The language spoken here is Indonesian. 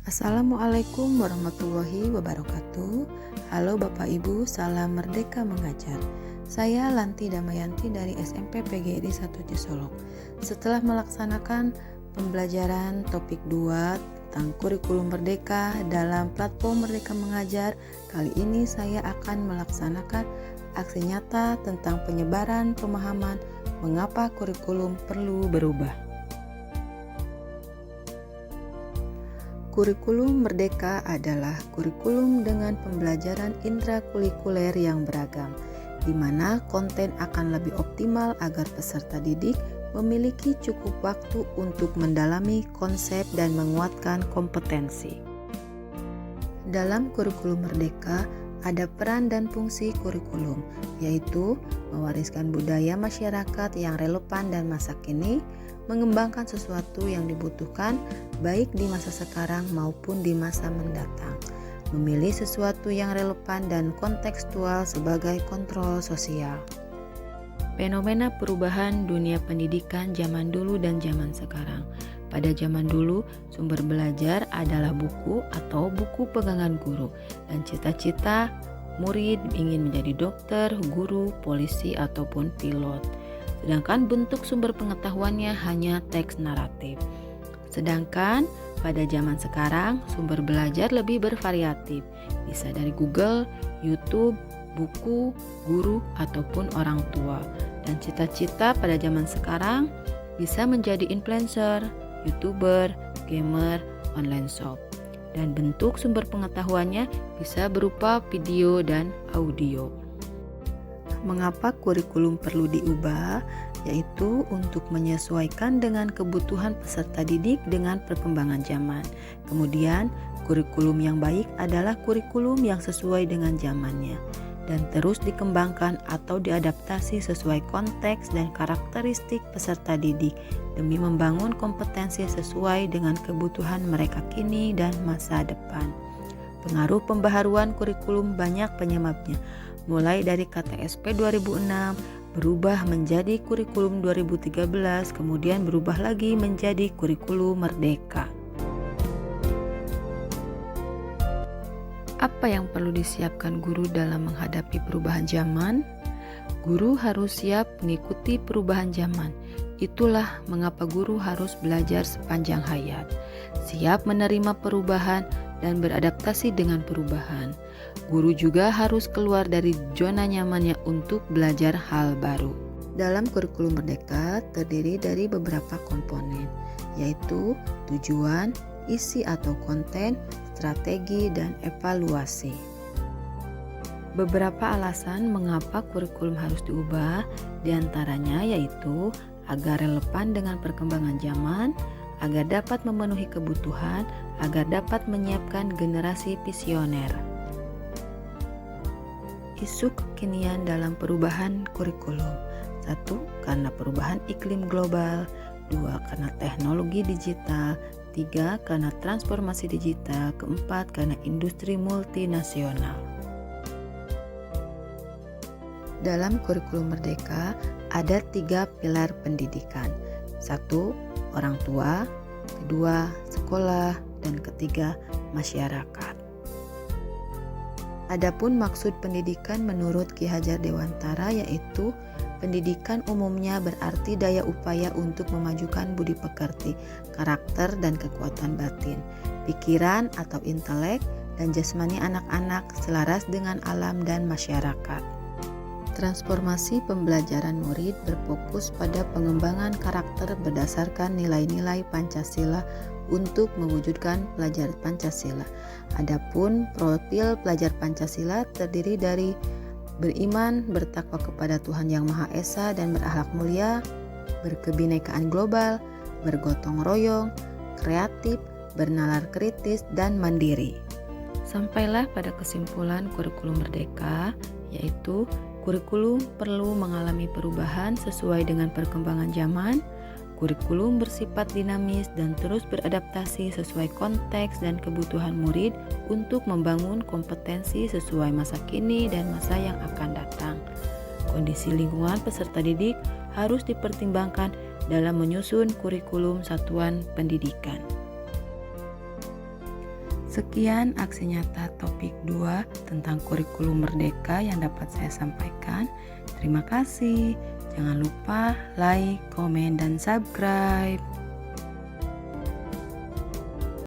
Assalamualaikum warahmatullahi wabarakatuh. Halo Bapak Ibu, salam Merdeka Mengajar. Saya Lanti Damayanti dari SMP PGRI 1 Cisolok. Setelah melaksanakan pembelajaran topik 2 tentang kurikulum merdeka dalam platform Merdeka Mengajar, kali ini saya akan melaksanakan aksi nyata tentang penyebaran pemahaman mengapa kurikulum perlu berubah. Kurikulum merdeka adalah kurikulum dengan pembelajaran intrakurikuler yang beragam, di mana konten akan lebih optimal agar peserta didik memiliki cukup waktu untuk mendalami konsep dan menguatkan kompetensi. Dalam kurikulum merdeka, ada peran dan fungsi kurikulum, yaitu mewariskan budaya masyarakat yang relevan dan masa kini, mengembangkan sesuatu yang dibutuhkan baik di masa sekarang maupun di masa mendatang, memilih sesuatu yang relevan dan kontekstual sebagai kontrol sosial. Fenomena perubahan dunia pendidikan zaman dulu dan zaman sekarang. Pada zaman dulu, sumber belajar adalah buku atau buku pegangan guru, dan cita-cita murid ingin menjadi dokter, guru, polisi, ataupun pilot. Sedangkan bentuk sumber pengetahuannya hanya teks naratif. Sedangkan pada zaman sekarang, sumber belajar lebih bervariatif, bisa dari Google, YouTube, buku, guru, ataupun orang tua. Dan cita-cita pada zaman sekarang bisa menjadi influencer, YouTuber, gamer, online shop. Dan bentuk sumber pengetahuannya bisa berupa video dan audio. Mengapa kurikulum perlu diubah? Yaitu untuk menyesuaikan dengan kebutuhan peserta didik dengan perkembangan zaman. Kemudian, kurikulum yang baik adalah kurikulum yang sesuai dengan zamannya dan terus dikembangkan atau diadaptasi sesuai konteks dan karakteristik peserta didik demi membangun kompetensi sesuai dengan kebutuhan mereka kini dan masa depan. Pengaruh pembaharuan kurikulum banyak penyebabnya, mulai dari KTSP 2006 berubah menjadi kurikulum 2013, kemudian berubah lagi menjadi kurikulum merdeka. Apa yang perlu disiapkan guru dalam menghadapi perubahan zaman? Guru harus siap mengikuti perubahan zaman. Itulah mengapa guru harus belajar sepanjang hayat, siap menerima perubahan dan beradaptasi dengan perubahan. Guru juga harus keluar dari zona nyamannya untuk belajar hal baru. Dalam kurikulum merdeka terdiri dari beberapa komponen, yaitu tujuan, isi atau konten, strategi, dan evaluasi. Beberapa alasan mengapa kurikulum harus diubah, diantaranya yaitu agar relevan dengan perkembangan zaman, agar dapat memenuhi kebutuhan, agar dapat menyiapkan generasi visioner. Isu kekinian dalam perubahan kurikulum. 1. Karena perubahan iklim global. 2. Karena teknologi digital. 3. Karena transformasi digital. 4. Karena industri multinasional. Dalam kurikulum merdeka ada 3 pilar pendidikan. 1. Orang tua. 2. Sekolah. Dan 3. Masyarakat. Adapun maksud pendidikan menurut Ki Hajar Dewantara yaitu pendidikan umumnya berarti daya upaya untuk memajukan budi pekerti, karakter dan kekuatan batin, pikiran atau intelek, dan jasmani anak-anak selaras dengan alam dan masyarakat. Transformasi pembelajaran murid berfokus pada pengembangan karakter berdasarkan nilai-nilai Pancasila untuk mewujudkan pelajar Pancasila. Adapun profil pelajar Pancasila terdiri dari beriman, bertakwa kepada Tuhan Yang Maha Esa dan berakhlak mulia, berkebinekaan global, bergotong royong, kreatif, bernalar kritis, dan mandiri. Sampailah pada kesimpulan kurikulum merdeka, yaitu kurikulum perlu mengalami perubahan sesuai dengan perkembangan zaman. Kurikulum bersifat dinamis dan terus beradaptasi sesuai konteks dan kebutuhan murid untuk membangun kompetensi sesuai masa kini dan masa yang akan datang. Kondisi lingkungan peserta didik harus dipertimbangkan dalam menyusun kurikulum satuan pendidikan. Sekian aksi nyata topik 2 tentang kurikulum merdeka yang dapat saya sampaikan. Terima kasih. Jangan lupa like, komen, dan subscribe.